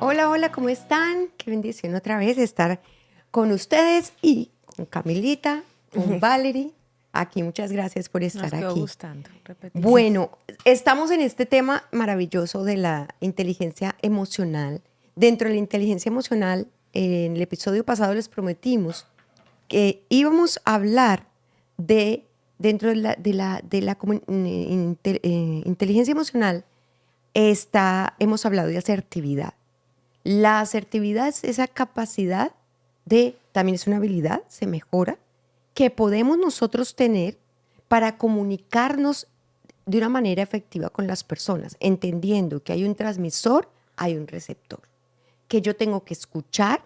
Hola, hola, ¿cómo están? Qué bendición otra vez estar con ustedes y con Camilita, con Valerie. Aquí, muchas gracias por Nos estar quedó aquí. gustando repetir. Bueno, estamos en este tema maravilloso de la inteligencia emocional. Dentro de la inteligencia emocional, en el episodio pasado les prometimos que íbamos a hablar de, dentro de la inteligencia emocional, hemos hablado de asertividad. La asertividad es esa capacidad también es una habilidad, se mejora, que podemos nosotros tener para comunicarnos de una manera efectiva con las personas, entendiendo que hay un transmisor, hay un receptor, que yo tengo que escuchar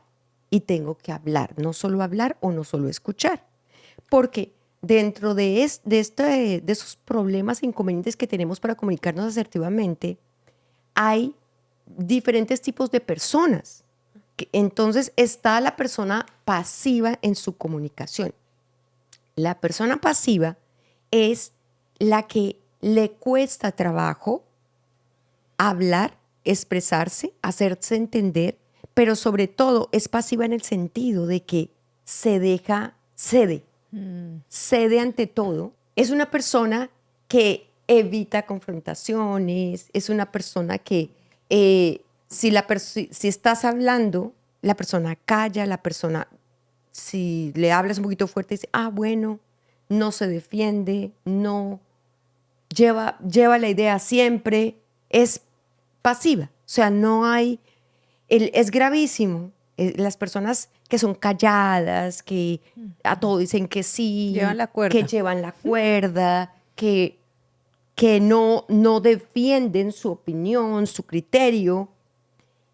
y tengo que hablar, no solo hablar o no solo escuchar. Porque dentro de esos problemas e inconvenientes que tenemos para comunicarnos asertivamente, hay diferentes tipos de personas. Entonces está la persona pasiva en su comunicación. La persona pasiva es la que le cuesta trabajo hablar, expresarse, hacerse entender, pero sobre todo es pasiva en el sentido de que cede ante todo. Es una persona que evita confrontaciones, es una persona que si estás hablando, la persona calla, la persona, si le hablas un poquito fuerte, dice, bueno, no se defiende, no lleva la idea siempre, es pasiva. O sea, no hay, es gravísimo. Las personas que son calladas, que a todo dicen que sí, Llevan la que cuerda. llevan la cuerda, que no defienden su opinión, su criterio.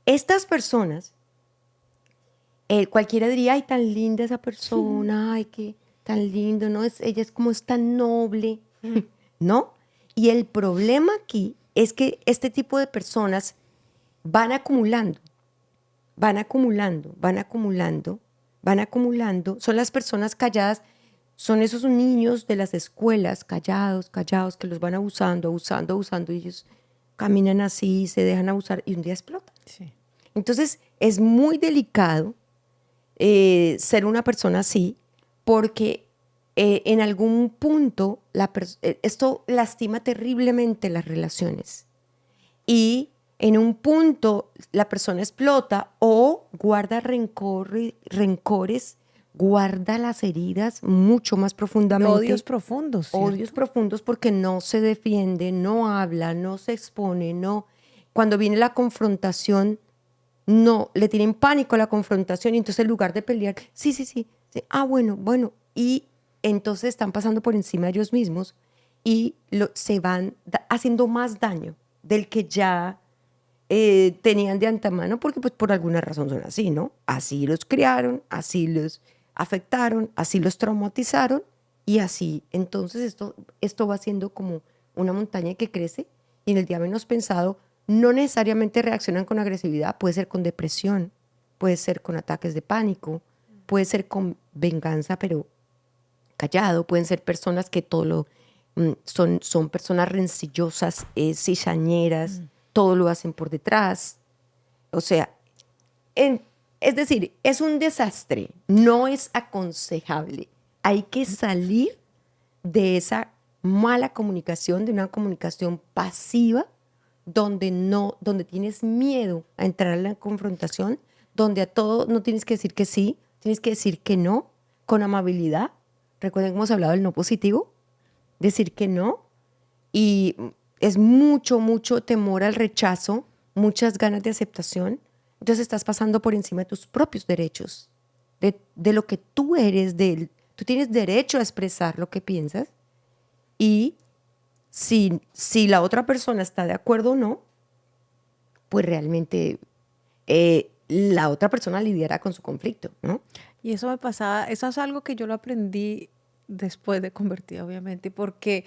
Estas personas, cualquiera diría, ay, tan linda esa persona, ay, qué tan lindo, ¿no? Ella es como es tan noble, ¿no? Y el problema aquí es que este tipo de personas van acumulando, van acumulando, van acumulando, van acumulando. Son las personas calladas, son esos niños de las escuelas callados, callados, que los van abusando, abusando, abusando, y ellos caminan así, se dejan abusar y un día explotan. Sí. Entonces es muy delicado ser una persona así, porque en algún punto esto lastima terriblemente las relaciones. Y en un punto la persona explota o guarda rencores, guarda las heridas mucho más profundamente. Odios profundos, ¿cierto? Odios profundos porque no se defiende, no habla, no se expone, no. Cuando viene la confrontación, no, le tienen pánico a la confrontación y entonces en lugar de pelear, sí. Bueno. Y entonces están pasando por encima de ellos mismos y se van haciendo más daño del que ya tenían de antemano, porque pues por alguna razón son así, ¿no? Así los criaron, así los afectaron, así los traumatizaron y así. Entonces esto va siendo como una montaña que crece y en el día menos pensado no necesariamente reaccionan con agresividad, puede ser con depresión, puede ser con ataques de pánico, puede ser con venganza, pero callado, pueden ser personas que son personas rencillosas, cizañeras, todo lo hacen por detrás. O sea, es decir, es un desastre, no es aconsejable. Hay que salir de esa mala comunicación, de una comunicación pasiva, donde tienes miedo a entrar en la confrontación, donde a todo no tienes que decir que sí, tienes que decir que no, con amabilidad. Recuerden que hemos hablado del no positivo, decir que no. Y es mucho temor al rechazo, muchas ganas de aceptación. Entonces estás pasando por encima de tus propios derechos, de lo que tú eres, tú tienes derecho a expresar lo que piensas y si la otra persona está de acuerdo o no, pues realmente la otra persona lidiará con su conflicto, ¿no? Y eso me pasaba, eso es algo que yo lo aprendí después de convertida, obviamente, porque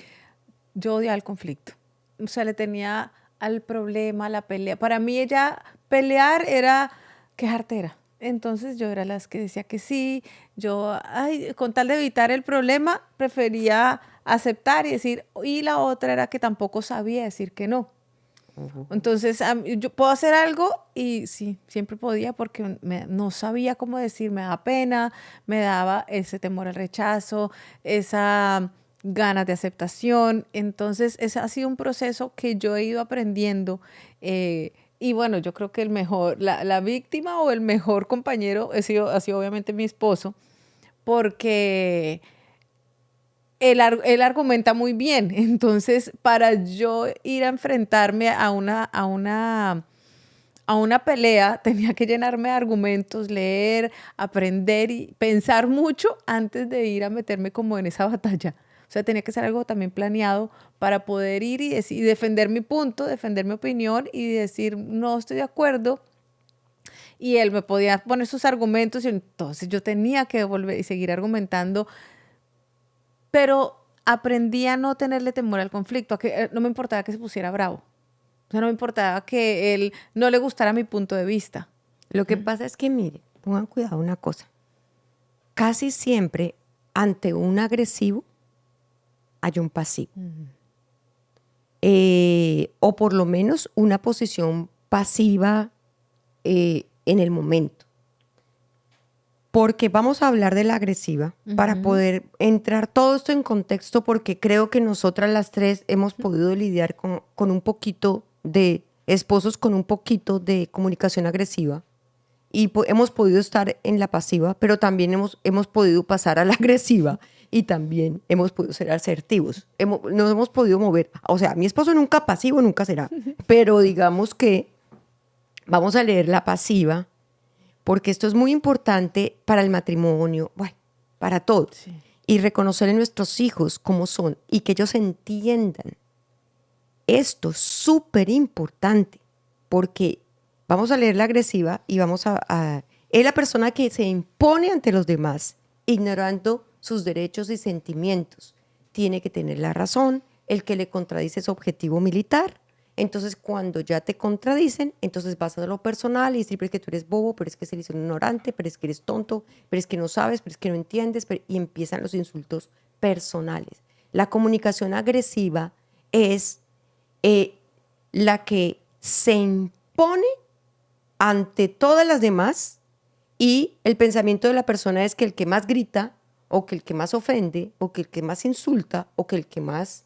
yo odiaba el conflicto. O sea, le tenía al problema, a la pelea. Para mí ella, pelear era quejartera. Entonces yo era las que decía que sí. Yo, con tal de evitar el problema, prefería aceptar y decir. Y la otra era que tampoco sabía decir que no. Entonces, yo puedo hacer algo y sí, siempre podía porque no sabía cómo decir, me daba pena, me daba ese temor al rechazo, esa ganas de aceptación. Entonces, ese ha sido un proceso que yo he ido aprendiendo. Y bueno, yo creo que el mejor, la víctima o el mejor compañero ha sido obviamente mi esposo, porque él argumenta muy bien. Entonces, para yo ir a enfrentarme a una pelea, tenía que llenarme de argumentos, leer, aprender y pensar mucho antes de ir a meterme como en esa batalla. O sea, tenía que ser algo también planeado para poder ir y defender mi punto, defender mi opinión y decir, no estoy de acuerdo. Y él me podía poner sus argumentos y entonces yo tenía que volver y seguir argumentando, pero aprendí a no tenerle temor al conflicto, a que no me importaba que se pusiera bravo. O sea, no me importaba que él no le gustara mi punto de vista. Lo que pasa es que, mire, pongan cuidado una cosa. Casi siempre ante un agresivo hay un pasivo. O por lo menos una posición pasiva en el momento. Porque vamos a hablar de la agresiva para poder entrar todo esto en contexto, porque creo que nosotras las tres hemos podido lidiar con un poquito de esposos con un poquito de comunicación agresiva y hemos podido estar en la pasiva, pero también hemos podido pasar a la agresiva y también hemos podido ser asertivos. Nos hemos podido mover. O sea, mi esposo nunca pasivo, nunca será, pero digamos que vamos a leer la pasiva, porque esto es muy importante para el matrimonio, bueno, para todo. Sí. Y reconocer a nuestros hijos cómo son y que ellos entiendan. Esto es súper importante, porque vamos a leer la agresiva y es la persona que se impone ante los demás, ignorando sus derechos y sentimientos. Tiene que tener la razón, el que le contradice es objetivo militar. Entonces, cuando ya te contradicen, entonces vas a lo personal y decir, pero es que tú eres bobo, pero es que eres un ignorante, pero es que eres tonto, pero es que no sabes, pero es que no entiendes, y empiezan los insultos personales. La comunicación agresiva es la que se impone ante todas las demás y el pensamiento de la persona es que el que más grita, o que el que más ofende, o que el que más insulta, o que el que más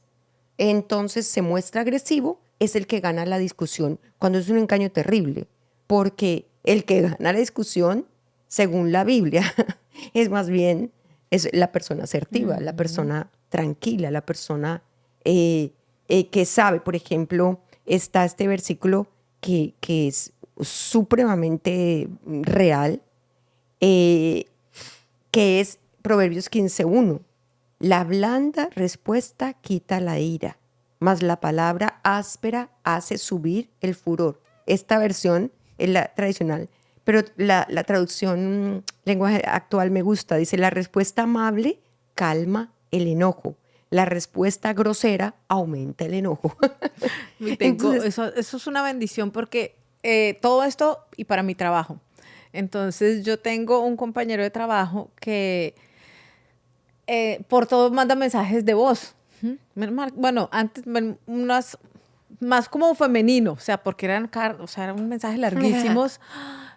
entonces se muestra agresivo, es el que gana la discusión, cuando es un engaño terrible, porque el que gana la discusión, según la Biblia, es más bien es la persona asertiva, la persona tranquila, la persona que sabe. Por ejemplo, está este versículo que es supremamente real, que es Proverbios 15:1. La blanda respuesta quita la ira, mas la palabra áspera hace subir el furor. Esta versión es la tradicional, pero la traducción lenguaje actual me gusta. Dice, la respuesta amable calma el enojo. La respuesta grosera aumenta el enojo. Entonces, eso es una bendición porque todo esto y para mi trabajo. Entonces yo tengo un compañero de trabajo que por todo manda mensajes de voz. Bueno, antes más como femenino, o sea, porque eran un mensajes larguísimos.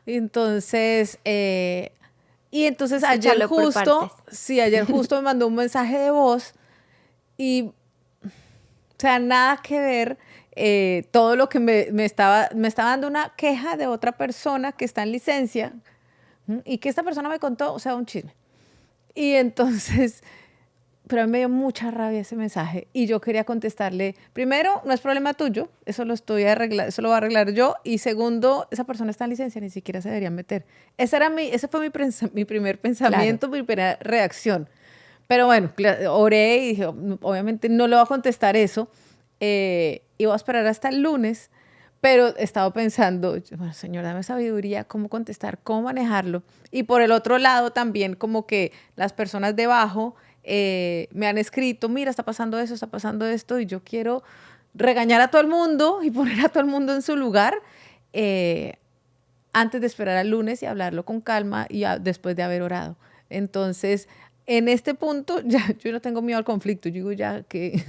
Entonces, ayer justo me mandó un mensaje de voz y, o sea, nada que ver. Todo lo que me estaba dando una queja de otra persona que está en licencia y que esta persona me contó, o sea, un chisme. Y entonces, pero a mí me dio mucha rabia ese mensaje y yo quería contestarle, primero, no es problema tuyo, eso lo voy a arreglar yo, y segundo, esa persona está en licencia, ni siquiera se debería meter. Ese fue mi primer pensamiento, claro. Mi primera reacción. Pero bueno, oré y dije, obviamente no le voy a contestar eso, y voy a esperar hasta el lunes, pero he estado pensando, bueno, Señor, dame sabiduría, cómo contestar, cómo manejarlo. Y por el otro lado también como que las personas debajo me han escrito, mira, está pasando eso, está pasando esto, y yo quiero regañar a todo el mundo y poner a todo el mundo en su lugar antes de esperar al lunes y hablarlo con calma y después de haber orado. Entonces, en este punto ya yo no tengo miedo al conflicto. Yo digo ya que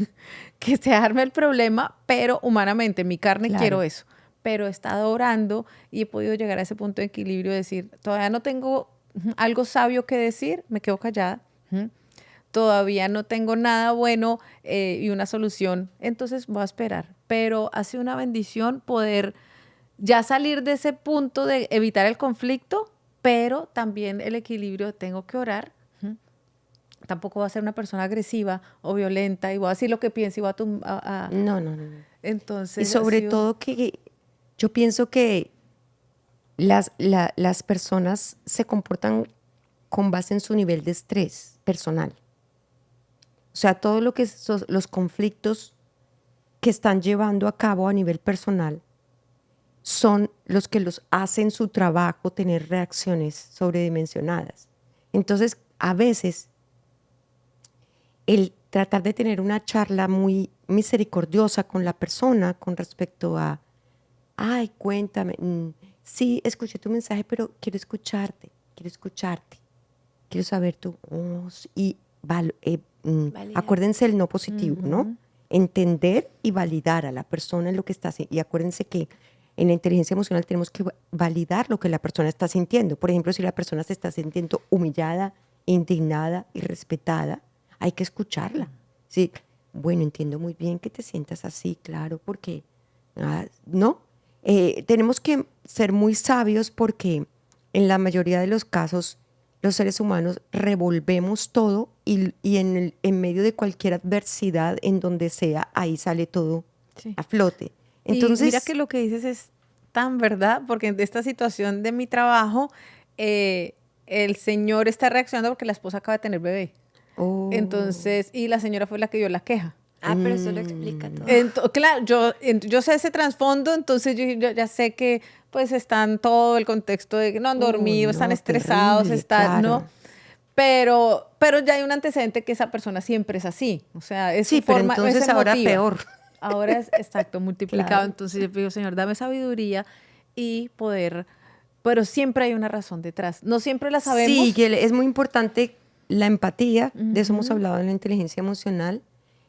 se arme el problema, pero humanamente, en mi carne quiero Claro. eso. Pero he estado orando y he podido llegar a ese punto de equilibrio, de decir, todavía no tengo algo sabio que decir, me quedo callada. Todavía no tengo nada bueno y una solución, entonces voy a esperar. Pero ha sido una bendición poder ya salir de ese punto de evitar el conflicto, pero también el equilibrio, tengo que orar. Tampoco voy a ser una persona agresiva o violenta y voy a decir lo que pienso y voy a. No, no, no, no. Y Entonces ha sobre sido. todo que yo pienso que las personas se comportan con base en su nivel de estrés personal. O sea, todo lo que son los conflictos que están llevando a cabo a nivel personal son los que los hacen su trabajo tener reacciones sobredimensionadas. Entonces, a veces, el tratar de tener una charla muy misericordiosa con la persona con respecto a, ay, cuéntame, sí, escuché tu mensaje, pero quiero escucharte, quiero saber tú. Y Validar. acuérdense el no positivo, ¿no? Entender y validar a la persona en lo que está haciendo. Y acuérdense que en la inteligencia emocional tenemos que validar lo que la persona está sintiendo. Por ejemplo, si la persona se está sintiendo humillada, indignada, irrespetada, hay que escucharla. Sí, bueno, entiendo muy bien que te sientas así, claro, porque, ¿no? Tenemos que ser muy sabios porque en la mayoría de los casos los seres humanos revolvemos todo y en medio de cualquier adversidad, en donde sea, ahí sale todo Sí. a flote. Y Entonces, mira que lo que dices es tan verdad, porque en esta situación de mi trabajo, el señor está reaccionando porque la esposa acaba de tener bebé. oh, Entonces, y la señora fue la que dio la queja. Pero eso lo explica todo. Claro, yo sé ese trasfondo, entonces yo ya sé que pues están todo el contexto de que no han dormido, están no, estresados, terrible, están, ¿no? claro. Pero ya hay un antecedente que esa persona siempre es así. O sea, es Sí, su pero forma, es entonces ahora emotiva. peor. Ahora es exacto, multiplicado. Claro. Entonces yo digo, Señor, dame sabiduría y poder, pero siempre hay una razón detrás. No siempre la sabemos. Sí, que es muy importante la empatía, de eso hemos hablado en la inteligencia emocional.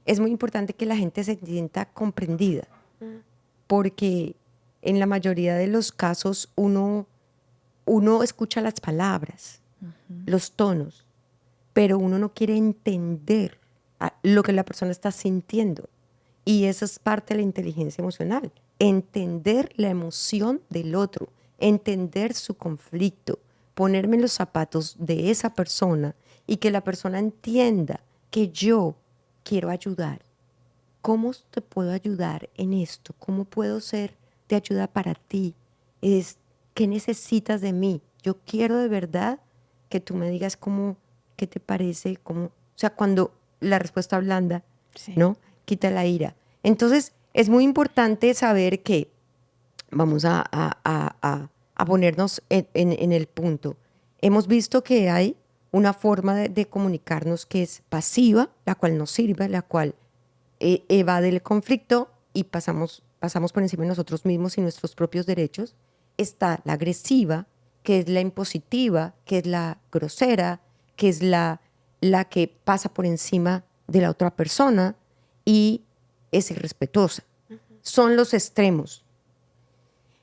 Es muy importante que la gente se sienta comprendida, porque en la mayoría de los casos uno escucha las palabras, los tonos, pero uno no quiere entender lo que la persona está sintiendo. Y eso es parte de la inteligencia emocional, entender la emoción del otro, entender su conflicto, ponerme en los zapatos de esa persona y que la persona entienda que yo quiero ayudar. ¿Cómo te puedo ayudar en esto? ¿Cómo puedo ser de ayuda para ti? ¿Qué necesitas de mí? Yo quiero de verdad que tú me digas qué te parece, o sea, cuando la respuesta blanda, Sí. ¿no? Quita la ira. Entonces, es muy importante saber que vamos a ponernos en el punto. Hemos visto que hay una forma de comunicarnos que es pasiva, la cual nos sirve, la cual evade el conflicto y pasamos por encima de nosotros mismos y nuestros propios derechos. Está la agresiva, que es la impositiva, que es la grosera, que es la que pasa por encima de la otra persona y es irrespetuosa. Son los extremos.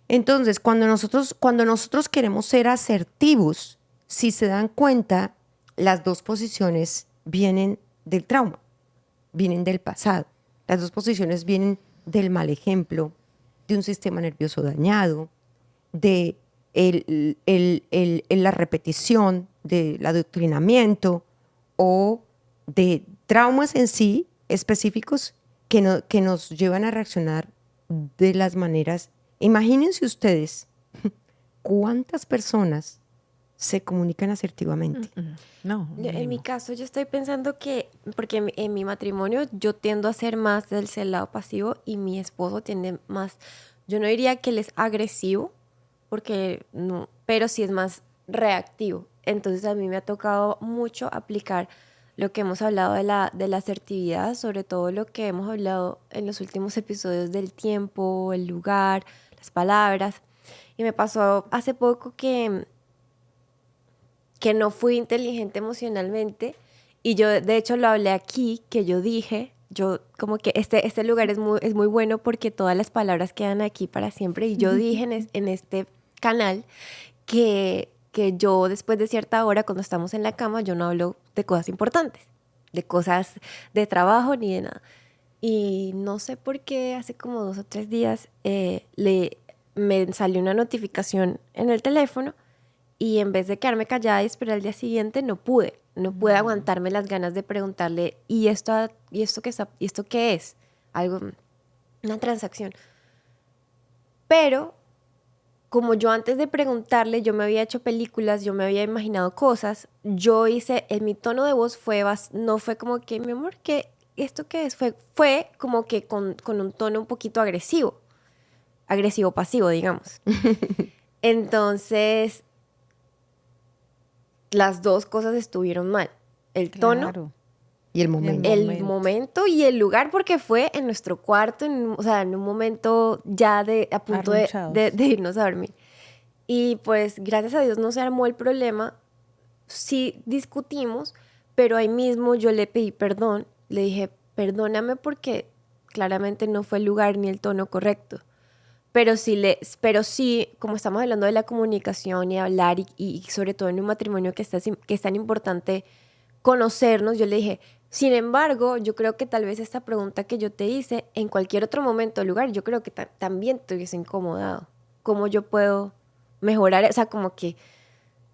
Entonces, cuando nosotros queremos ser asertivos, si se dan cuenta, las dos posiciones vienen del trauma, vienen del pasado. Las dos posiciones vienen del mal ejemplo, de un sistema nervioso dañado, de la repetición, del adoctrinamiento o de traumas en sí específicos que nos llevan a reaccionar de las maneras. Imagínense ustedes cuántas personas se comunican asertivamente. No. En mi caso, yo estoy pensando que, porque en mi matrimonio yo tiendo a ser más del lado pasivo y mi esposo tiende más, yo no diría que él es agresivo, porque no, pero sí es más reactivo. Entonces a mí me ha tocado mucho aplicar lo que hemos hablado de la asertividad, sobre todo lo que hemos hablado en los últimos episodios del tiempo, el lugar, las palabras. Y me pasó hace poco que no fui inteligente emocionalmente Y yo, de hecho, lo hablé aquí, que yo dije, yo como que este lugar es muy bueno porque todas las palabras quedan aquí para siempre. Y yo dije en este canal que yo después de cierta hora, cuando estamos en la cama, yo no hablo de cosas importantes, de cosas de trabajo ni de nada. Y no sé por qué hace como 2 o 3 días me salió una notificación en el teléfono y en vez de quedarme callada y esperar al día siguiente, no pude aguantarme las ganas de preguntarle, ¿y esto qué es? Algo, una transacción. Pero como yo antes de preguntarle, yo me había hecho películas, yo me había imaginado cosas, en mi tono de voz no fue como que, mi amor, ¿esto qué es? Fue como que con un tono un poquito agresivo-pasivo, digamos. Entonces, las dos cosas estuvieron mal. El tono, Claro. Y el momento. el momento y el lugar, porque fue en nuestro cuarto, en un momento ya a punto Arrunchados. de irnos a dormir. Y pues, gracias a Dios no se armó el problema. Sí discutimos, pero ahí mismo yo le pedí perdón. Le dije, perdóname porque claramente no fue el lugar ni el tono correcto. Pero sí, como estamos hablando de la comunicación y hablar y sobre todo en un matrimonio que es tan importante conocernos, yo le dije, sin embargo, yo creo que tal vez esta pregunta que yo te hice, en cualquier otro momento o lugar, yo creo que también te hubiese incomodado. ¿Cómo yo puedo mejorar? O sea, como que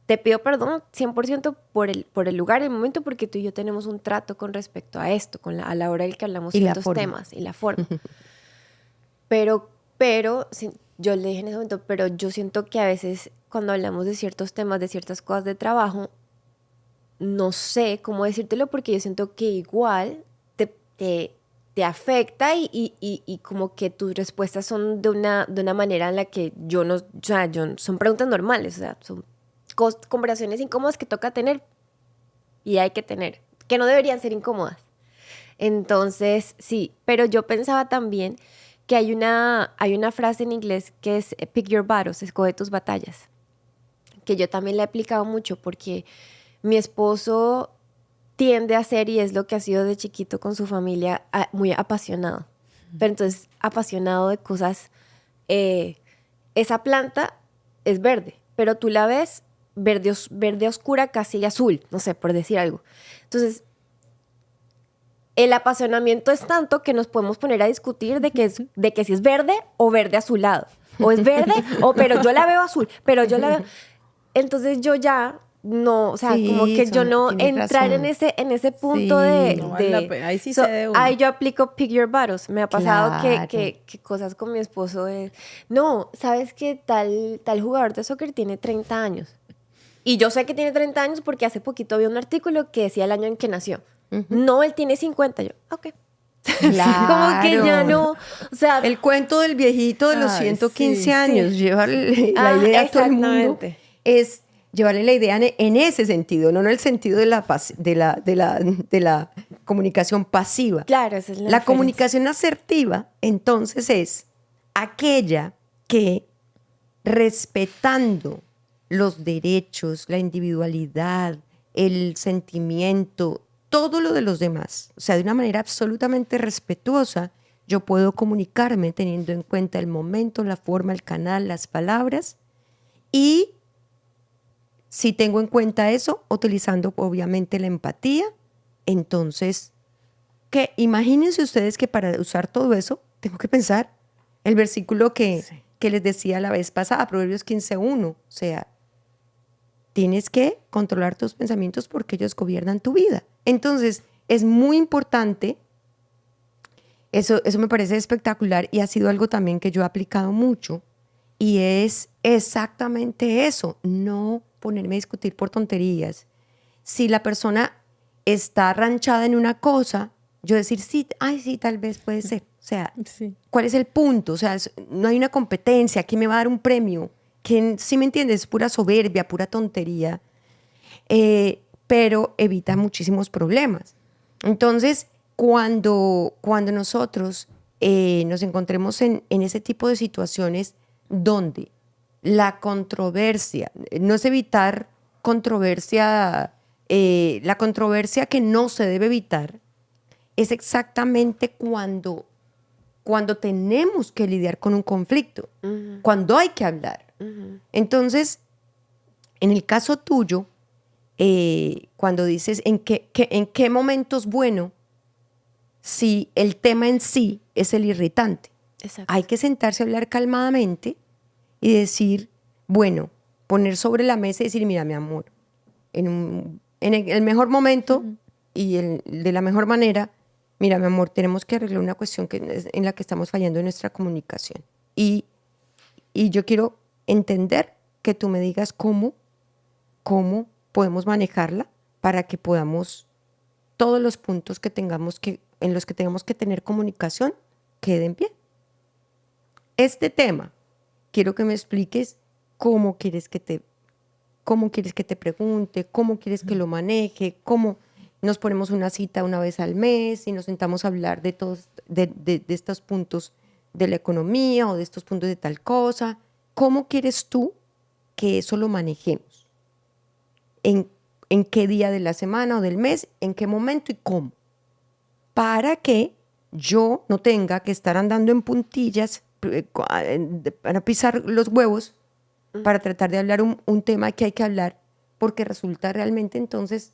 te pido perdón 100% por el lugar, el momento, porque tú y yo tenemos un trato con respecto a esto, a la hora en que hablamos Y la ciertos forma. temas y la forma. Pero yo le dije en ese momento, pero yo siento que a veces cuando hablamos de ciertos temas, de ciertas cosas de trabajo, no sé cómo decírtelo porque yo siento que igual te afecta y como que tus respuestas son de una manera en la que son preguntas normales, o sea, son conversaciones incómodas que toca tener y hay que tener, que no deberían ser incómodas. Entonces, sí, pero yo pensaba también que hay una frase en inglés que es pick your battles, escoge tus batallas, que yo también la he aplicado mucho porque mi esposo tiende a ser, y es lo que ha sido de chiquito con su familia, muy apasionado. Pero entonces, apasionado de cosas, esa planta es verde, pero tú la ves verde oscura, casi azul, no sé, por decir algo. Entonces, el apasionamiento es tanto que nos podemos poner a discutir de que si es verde o verde azulado. O es verde, pero yo la veo azul, pero yo la veo... Entonces yo ya no, o sea, Sí, como que yo no tienes entrar razón. en ese punto Sí. de... No vale la pena. Ahí sí se de uno. Ahí yo aplico pick your battles. Me ha pasado Claro. que cosas con mi esposo es... No, ¿sabes qué? Tal jugador de soccer tiene 30 años. Y yo sé que tiene 30 años porque hace poquito vi un artículo que decía el año en que nació. No, él tiene 50. Yo, ok. Claro. Como que ya no, o sea... El cuento del viejito de los Ay, 115 sí, años, sí. llevarle la idea a todo el mundo, Exactamente. es llevarle la idea en ese sentido, no en el sentido de la comunicación pasiva. Claro, esa es la La diferencia. comunicación asertiva, entonces, es aquella que, respetando los derechos, la individualidad, el sentimiento, todo lo de los demás, o sea, de una manera absolutamente respetuosa, yo puedo comunicarme teniendo en cuenta el momento, la forma, el canal, las palabras, y si tengo en cuenta eso, utilizando obviamente la empatía, entonces, que imagínense ustedes que para usar todo eso, tengo que pensar el versículo que les decía la vez pasada, Proverbios 15:1, o sea, tienes que controlar tus pensamientos porque ellos gobiernan tu vida. Entonces, es muy importante, eso me parece espectacular y ha sido algo también que yo he aplicado mucho, y es exactamente eso, no ponerme a discutir por tonterías. Si la persona está ranchada en una cosa, yo decir, sí, tal vez puede ser. O sea, Sí. ¿cuál es el punto? O sea, no hay una competencia, ¿quién me va a dar un premio? ¿Quién, sí me entiendes? Es pura soberbia, pura tontería, pero evita muchísimos problemas. Entonces, cuando nosotros nos encontremos en ese tipo de situaciones donde la controversia, no es evitar controversia la controversia que no se debe evitar es exactamente cuando tenemos que lidiar con un conflicto, cuando hay que hablar. Entonces, en el caso tuyo, cuando dices en qué momento es bueno, si el tema en sí es el irritante, Exacto. hay que sentarse a hablar calmadamente y decir, bueno, poner sobre la mesa y decir, mira, mi amor, en el mejor momento y de la mejor manera, mira, mi amor, tenemos que arreglar una cuestión en la que estamos fallando en nuestra comunicación. Y yo quiero entender que tú me digas cómo podemos manejarla para que podamos, todos los puntos en los que tengamos que tener comunicación, queden bien. Este tema, quiero que me expliques cómo quieres que te pregunte, cómo quieres que lo maneje, cómo nos ponemos una cita una vez al mes y nos sentamos a hablar de todos de estos puntos de la economía o de estos puntos de tal cosa. ¿Cómo quieres tú que eso lo manejemos? ¿En qué día de la semana o del mes? ¿En qué momento y cómo? Para que yo no tenga que estar andando en puntillas para pisar los huevos para tratar de hablar un tema que hay que hablar, porque resulta realmente entonces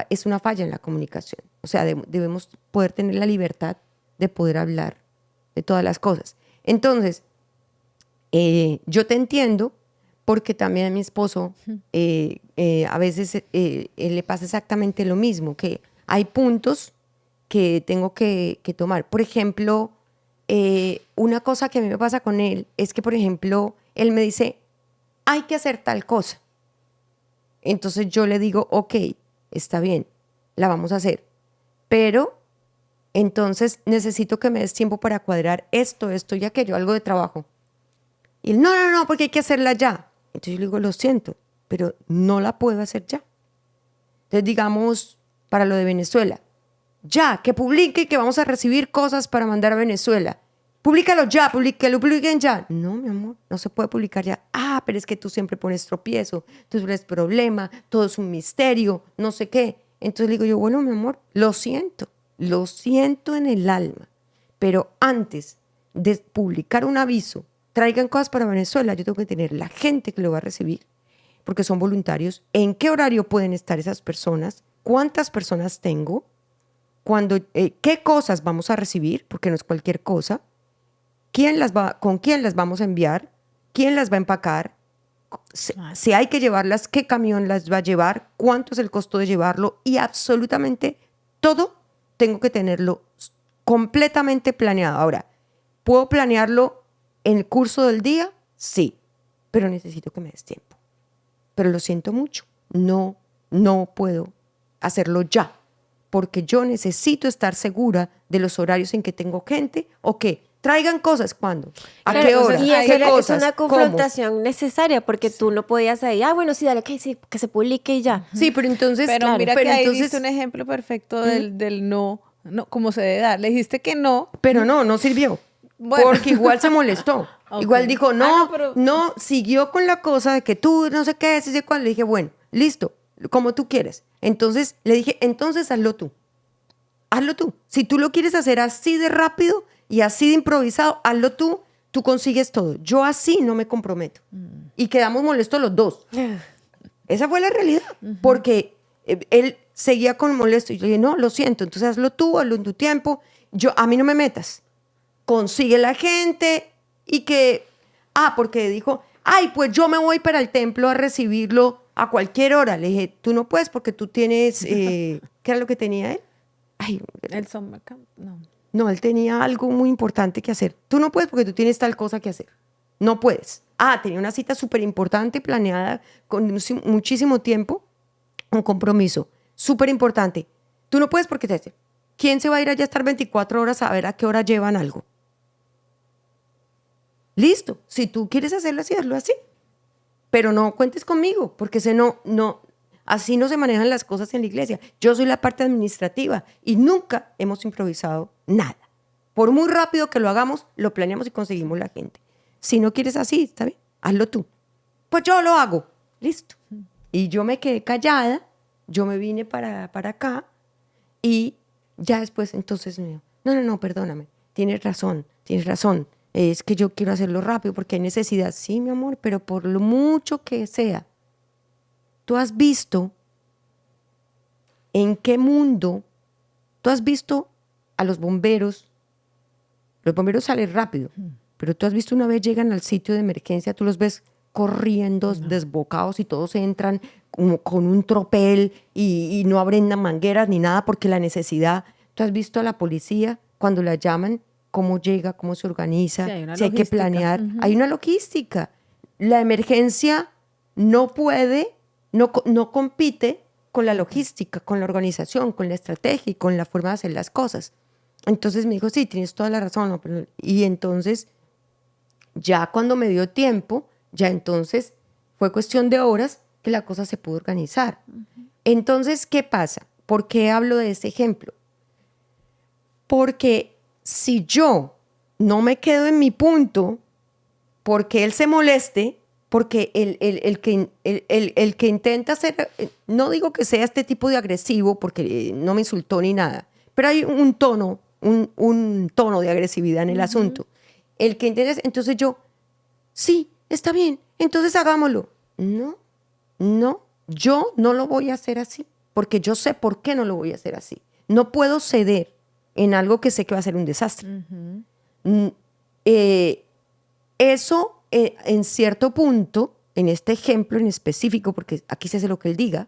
es una falla en la comunicación. O sea, debemos poder tener la libertad de poder hablar de todas las cosas. Entonces, yo te entiendo, porque también a mi esposo a veces le pasa exactamente lo mismo, que hay puntos que tengo que tomar. Por ejemplo, una cosa que a mí me pasa con él es que, por ejemplo, él me dice, hay que hacer tal cosa. Entonces yo le digo, ok, está bien, la vamos a hacer. Pero entonces necesito que me des tiempo para cuadrar esto y aquello, algo de trabajo. Y él, no, porque hay que hacerla ya. Entonces yo le digo, lo siento, pero no la puedo hacer ya. Entonces, digamos, para lo de Venezuela, ya, que publique que vamos a recibir cosas para mandar a Venezuela. Públicalo ya, que lo publiquen ya. No, mi amor, no se puede publicar ya. Ah, pero es que tú siempre pones tropiezo, tú pones problema, todo es un misterio, no sé qué. Entonces le digo yo, bueno, mi amor, lo siento en el alma. Pero antes de publicar un aviso, traigan cosas para Venezuela, yo tengo que tener la gente que lo va a recibir, porque son voluntarios. ¿En qué horario pueden estar esas personas? ¿Cuántas personas tengo? ¿Qué cosas vamos a recibir? Porque no es cualquier cosa. ¿Con quién las vamos a enviar? ¿Quién las va a empacar? Si hay que llevarlas, ¿qué camión las va a llevar? ¿Cuánto es el costo de llevarlo? Y absolutamente todo tengo que tenerlo completamente planeado. Ahora, ¿puedo planearlo en el curso del día? Sí, pero necesito que me des tiempo. Pero lo siento mucho, no puedo hacerlo ya, porque yo necesito estar segura de los horarios en que tengo gente o que traigan cosas, ¿cuándo? ¿A Claro, qué hora? Y ¿Qué eso cosas? es una ¿Cómo? confrontación necesaria, porque tú no podías ahí, bueno, sí, dale, que se publique y ya. Sí, pero entonces... Pero claro, mira pero que ahí entonces- diste un ejemplo perfecto del no, como se debe dar. Le dijiste que no. Pero no sirvió. Bueno. Porque igual se molestó. Ok. Igual dijo, No, pero- siguió con la cosa de que tú no sé qué, sí sé cuál. Le dije, bueno, listo, como tú quieres. Entonces le dije, entonces hazlo tú. Hazlo tú. Si tú lo quieres hacer así de rápido y así de improvisado, hazlo tú, tú consigues todo. Yo así no me comprometo. Y quedamos molestos los dos. Esa fue la realidad. Porque él seguía con molesto. Y yo le dije, no, lo siento, entonces hazlo tú, hazlo en tu tiempo. A mí no me metas. Consigue la gente y que... porque dijo, pues yo me voy para el templo a recibirlo a cualquier hora. Le dije, tú no puedes porque tú tienes... ¿Qué era lo que tenía él? El summer camp, no. No, él tenía algo muy importante que hacer. Tú no puedes porque tú tienes tal cosa que hacer. No puedes. Tenía una cita súper importante planeada con muchísimo tiempo, un compromiso súper importante. Tú no puedes porque ¿quién se va a ir allá a estar 24 horas a ver a qué hora llevan algo? Listo. Si tú quieres hacerlo así, hazlo así. Pero no cuentes conmigo, porque así no se manejan las cosas en la iglesia. Yo soy la parte administrativa y nunca hemos improvisado nada. Por muy rápido que lo hagamos, lo planeamos y conseguimos la gente. Si no quieres así, está bien, hazlo tú. Pues yo lo hago. Listo. Y yo me quedé callada yo me vine para acá y ya después entonces me dijo, no, perdóname, tienes razón, es que yo quiero hacerlo rápido porque hay necesidad. Sí, mi amor, pero por lo mucho que sea, tú has visto en qué mundo, tú has visto a los bomberos salen rápido, pero tú has visto una vez llegan al sitio de emergencia, tú los ves corriendo, desbocados y todos entran como con un tropel y no abren mangueras ni nada porque la necesidad. Tú has visto a la policía cuando la llaman, cómo llega, cómo se organiza, Sí, hay una si hay que logística. planear. Hay una logística. La emergencia no puede, no compite con la logística, con la organización, con la estrategia y con la forma de hacer las cosas. Entonces me dijo, sí, tienes toda la razón. No, y entonces, ya cuando me dio tiempo, ya entonces fue cuestión de horas que la cosa se pudo organizar. Entonces, ¿qué pasa? ¿Por qué hablo de este ejemplo? Porque si yo no me quedo en mi punto, porque él se moleste, porque el que intenta hacer, no digo que sea este tipo de agresivo, porque no me insultó ni nada, pero hay un tono de agresividad en el asunto. El que intenta, entonces yo, sí, está bien, entonces hagámoslo. No, yo no lo voy a hacer así, porque yo sé por qué no lo voy a hacer así. No puedo ceder en algo que sé que va a ser un desastre. Eso, en cierto punto, en este ejemplo en específico, porque aquí se hace lo que él diga,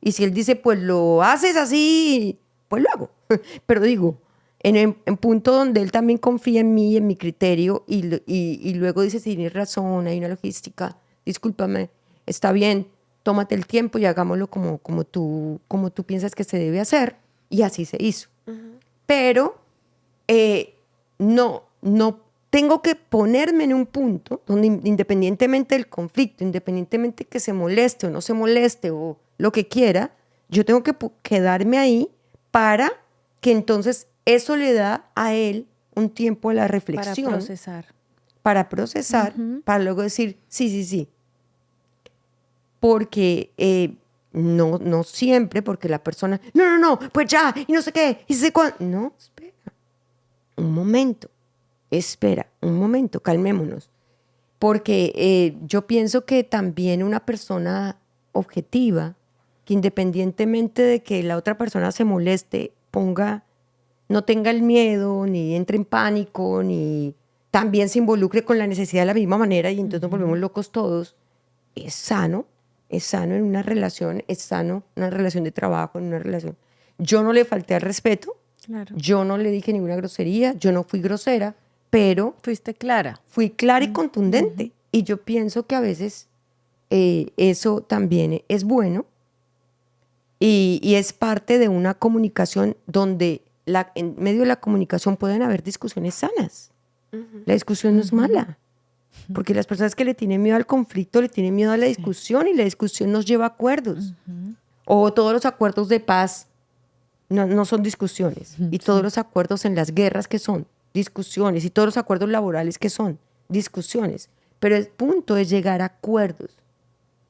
y si él dice, pues lo haces así, pues lo hago. Pero digo, en punto donde él también confía en mí, en mi criterio, y luego dice, sí, tienes razón, hay una logística, discúlpame, está bien, tómate el tiempo y hagámoslo como tú piensas que se debe hacer, y así se hizo. Pero no tengo que ponerme en un punto donde independientemente del conflicto, independientemente que se moleste o no se moleste o lo que quiera, yo tengo que quedarme ahí para que entonces eso le da a él un tiempo de la reflexión. Para procesar, para luego decir, sí. Porque no siempre, porque la persona, no, pues ya, y no sé qué, y sé cuándo. No, espera un momento, calmémonos. Porque yo pienso que también una persona objetiva, que independientemente de que la otra persona se moleste, no tenga el miedo, ni entre en pánico, ni también se involucre con la necesidad de la misma manera y entonces nos volvemos locos todos, es sano en una relación, es sano en una relación de trabajo, en una relación. Yo no le falté al respeto, yo no le dije ninguna grosería, yo no fui grosera, pero fuiste clara. Fui clara y contundente. Y yo pienso que a veces eso también es bueno y es parte de una comunicación donde en medio de la comunicación pueden haber discusiones sanas. La discusión no es mala, porque las personas que le tienen miedo al conflicto le tienen miedo a la discusión y la discusión nos lleva a acuerdos. O todos los acuerdos de paz no son discusiones. Y todos los acuerdos en las guerras que son discusiones y todos los acuerdos laborales que son discusiones. Pero el punto es llegar a acuerdos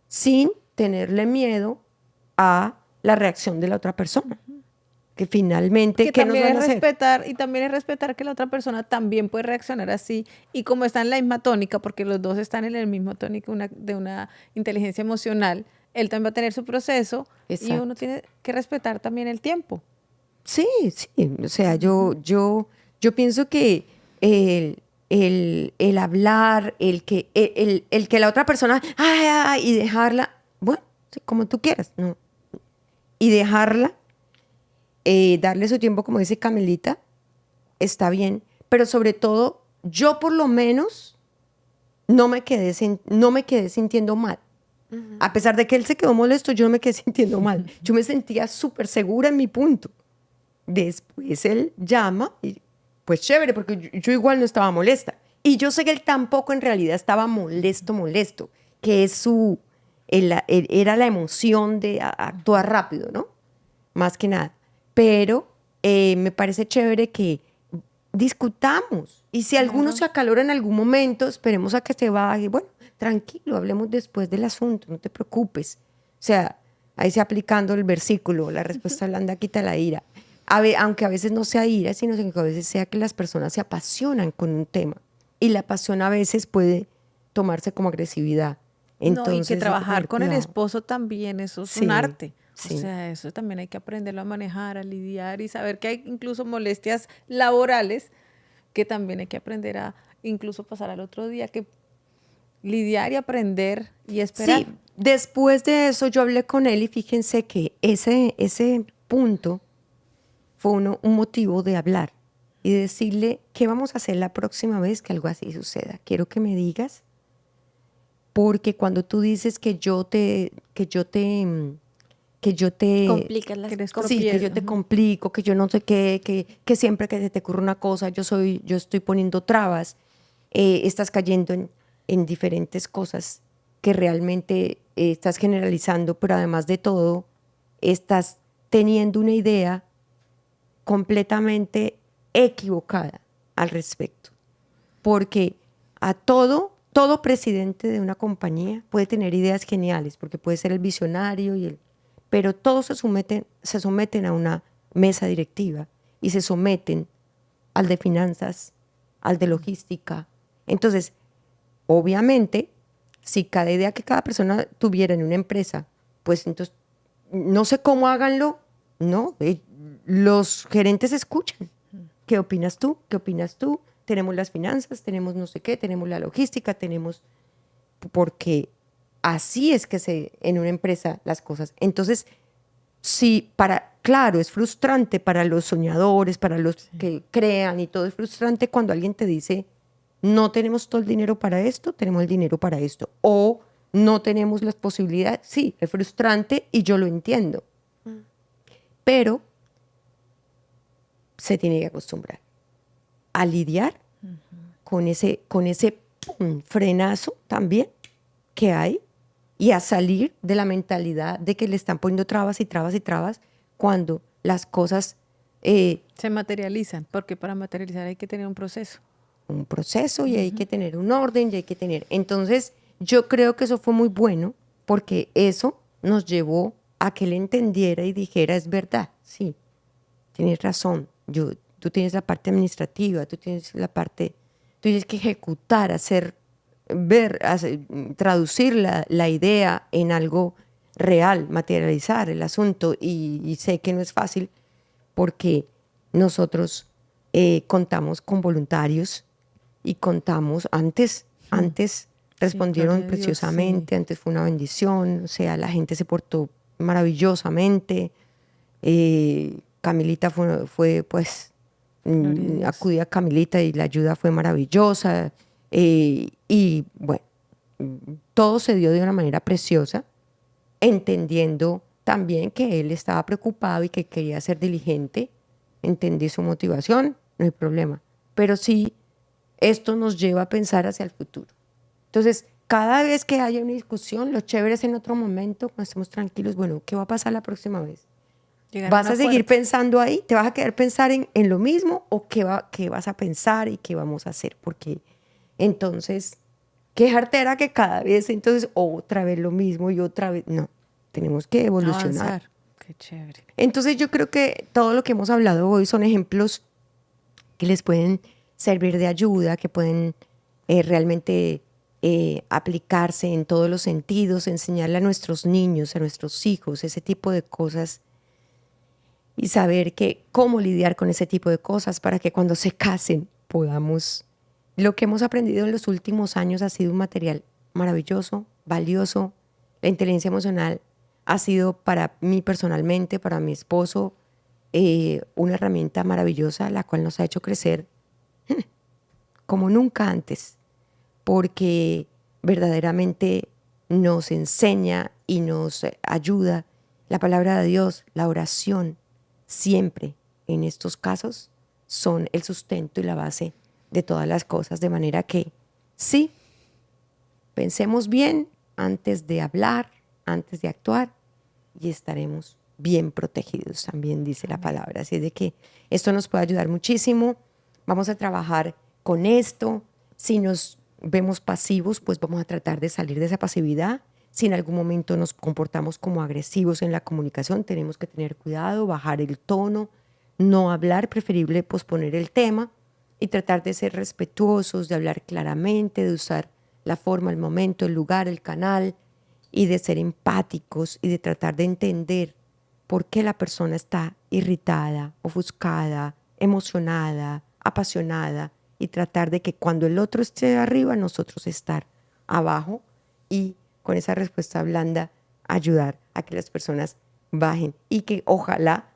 sin tenerle miedo a la reacción de la otra persona. Que finalmente, ¿qué nos van a hacer? Y también es respetar que la otra persona también puede reaccionar así. Y como está en la misma tónica, porque los dos están en el mismo tónica de una inteligencia emocional, él también va a tener su proceso. Exacto. Y uno tiene que respetar también el tiempo. Sí. O sea, yo pienso que el hablar, el que la otra persona, y dejarla, bueno, como tú quieras, ¿no? Y dejarla, darle su tiempo, como dice Camelita, está bien, pero sobre todo, yo por lo menos no me quedé sintiendo mal. A pesar de que él se quedó molesto, yo no me quedé sintiendo mal. Yo me sentía súper segura en mi punto. Después él llama y pues chévere, porque yo igual no estaba molesta. Y yo sé que él tampoco en realidad estaba molesto, que es era la emoción de actuar rápido, ¿no? Más que nada. Pero me parece chévere que discutamos. Y si alguno se acalora en algún momento, esperemos a que se baje. Bueno, tranquilo, hablemos después del asunto, no te preocupes. O sea, Ahí se aplicando el versículo, la respuesta blanda quita la ira. Aunque a veces no sea ira, sino que a veces sea que las personas se apasionan con un tema. Y la pasión a veces puede tomarse como agresividad. No, y Entonces, que hay trabajar tener con el cuidado. esposo también, eso es Sí, un arte. sí. O sea, eso también hay que aprenderlo a manejar, a lidiar y saber que hay incluso molestias laborales que también hay que aprender a incluso pasar al otro día, que lidiar y aprender y esperar. Sí, después de eso yo hablé con él y fíjense que ese punto fue un motivo de hablar y decirle qué vamos a hacer la próxima vez que algo así suceda. Quiero que me digas, porque cuando tú dices que yo te Complicas las que eres cosas. sí, que tropieza. yo te complico, que yo no sé qué, que siempre que se te ocurre una cosa, yo estoy poniendo trabas, estás cayendo en diferentes cosas que realmente estás generalizando, pero además de todo, estás teniendo una idea completamente equivocada al respecto. Porque a todo presidente de una compañía puede tener ideas geniales, porque puede ser el visionario, pero todos se someten a una mesa directiva y se someten al de finanzas, al de logística. Entonces, obviamente, si cada idea que cada persona tuviera en una empresa, pues entonces, no sé cómo háganlo, no, los gerentes escuchan. ¿Qué opinas tú? ¿Qué opinas tú? Tenemos las finanzas, tenemos no sé qué, tenemos la logística, porque así es que en una empresa las cosas. Entonces, sí, claro, es frustrante para los soñadores, para los que crean y todo es frustrante cuando alguien te dice, no tenemos todo el dinero para esto, tenemos el dinero para esto. O no tenemos las posibilidades. Sí, es frustrante y yo lo entiendo. Pero se tiene que acostumbrar a lidiar con ese frenazo también que hay y a salir de la mentalidad de que le están poniendo trabas y trabas y trabas cuando las cosas, Se materializan, porque para materializar hay que tener un proceso. y hay que tener un orden y hay que tener. Entonces, yo creo que eso fue muy bueno porque eso nos llevó a que él entendiera y dijera, es verdad, sí, tienes razón, tú tienes la parte administrativa, tú tienes que ejecutar, traducir la idea en algo real, materializar el asunto y sé que no es fácil porque nosotros contamos con voluntarios y contamos antes respondieron gloria a Dios, preciosamente, antes fue una bendición, o sea, la gente se portó maravillosamente. Camilita fue pues, Gloria a Dios. acudí a Camilita y la ayuda fue maravillosa. Y bueno, todo se dio de una manera preciosa, entendiendo también que él estaba preocupado y que quería ser diligente. Entendí su motivación, no hay problema. Pero sí, esto nos lleva a pensar hacia el futuro. Entonces, cada vez que haya una discusión, lo chévere es en otro momento, cuando estemos tranquilos, bueno, ¿qué va a pasar la próxima vez? Llegar ¿Vas un a seguir acuerdo. pensando ahí? ¿Te vas a quedar pensar en lo mismo o qué vas a pensar y qué vamos a hacer? Porque entonces, qué jartera que cada vez, entonces, otra vez lo mismo y otra vez. No, tenemos que evolucionar. Avanzar. Qué chévere. Entonces, yo creo que todo lo que hemos hablado hoy son ejemplos que les pueden servir de ayuda, que pueden realmente aplicarse en todos los sentidos, enseñarle a nuestros niños, a nuestros hijos, ese tipo de cosas y saber cómo lidiar con ese tipo de cosas para que cuando se casen podamos. Lo que hemos aprendido en los últimos años ha sido un material maravilloso, valioso. La inteligencia emocional ha sido para mí personalmente, para mi esposo, una herramienta maravillosa, la cual nos ha hecho crecer como nunca antes, porque verdaderamente nos enseña y nos ayuda la palabra de Dios, la oración, siempre en estos casos son el sustento y la base de todas las cosas, de manera que sí, pensemos bien antes de hablar, antes de actuar y estaremos bien protegidos, también dice la palabra. Así es de que esto nos puede ayudar muchísimo. Vamos a trabajar con esto. Si nos vemos pasivos, pues vamos a tratar de salir de esa pasividad. Si en algún momento nos comportamos como agresivos en la comunicación, tenemos que tener cuidado, bajar el tono, no hablar, preferible posponer el tema y tratar de ser respetuosos, de hablar claramente, de usar la forma, el momento, el lugar, el canal y de ser empáticos y de tratar de entender por qué la persona está irritada, ofuscada, emocionada, apasionada y tratar de que cuando el otro esté arriba, nosotros estar abajo y con esa respuesta blanda ayudar a que las personas bajen y que ojalá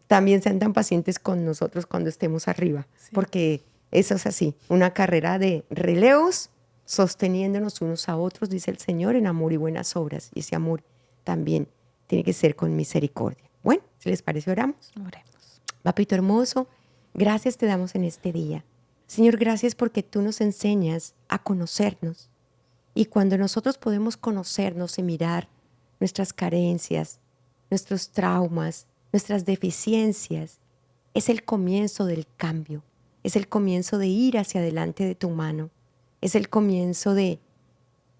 también sean tan pacientes con nosotros cuando estemos arriba, porque eso es así, una carrera de relevos sosteniéndonos unos a otros, dice el Señor, en amor y buenas obras, y ese amor también tiene que ser con misericordia. Bueno, si les parece, oramos. Oremos. Papito hermoso, gracias te damos en este día. Señor, gracias porque tú nos enseñas a conocernos. Y cuando nosotros podemos conocernos y mirar nuestras carencias, nuestros traumas, nuestras deficiencias, es el comienzo del cambio. Es el comienzo de ir hacia adelante de tu mano. Es el comienzo de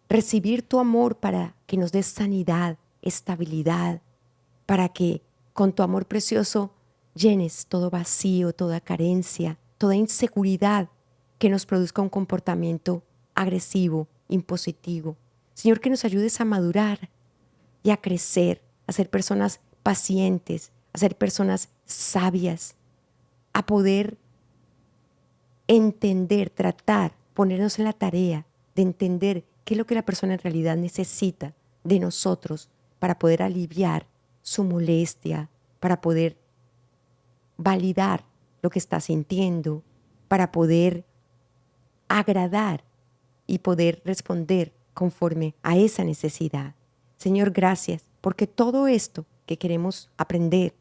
recibir tu amor para que nos des sanidad, estabilidad, para que con tu amor precioso llenes todo vacío, toda carencia, toda inseguridad que nos produzca un comportamiento agresivo, impositivo. Señor, que nos ayudes a madurar y a crecer, a ser personas pacientes, a ser personas sabias, a poder entender, tratar, ponernos en la tarea de entender qué es lo que la persona en realidad necesita de nosotros para poder aliviar su molestia, para poder validar lo que está sintiendo, para poder agradar y poder responder conforme a esa necesidad. Señor, gracias, porque todo esto que queremos aprender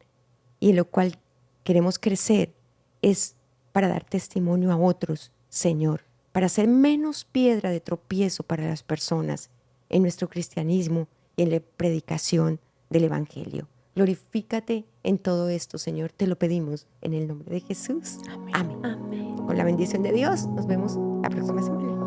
y en lo cual queremos crecer es para dar testimonio a otros, Señor, para ser menos piedra de tropiezo para las personas en nuestro cristianismo y en la predicación del Evangelio. Glorifícate en todo esto, Señor, te lo pedimos en el nombre de Jesús. Amén. Amén. Con la bendición de Dios, nos vemos la próxima semana.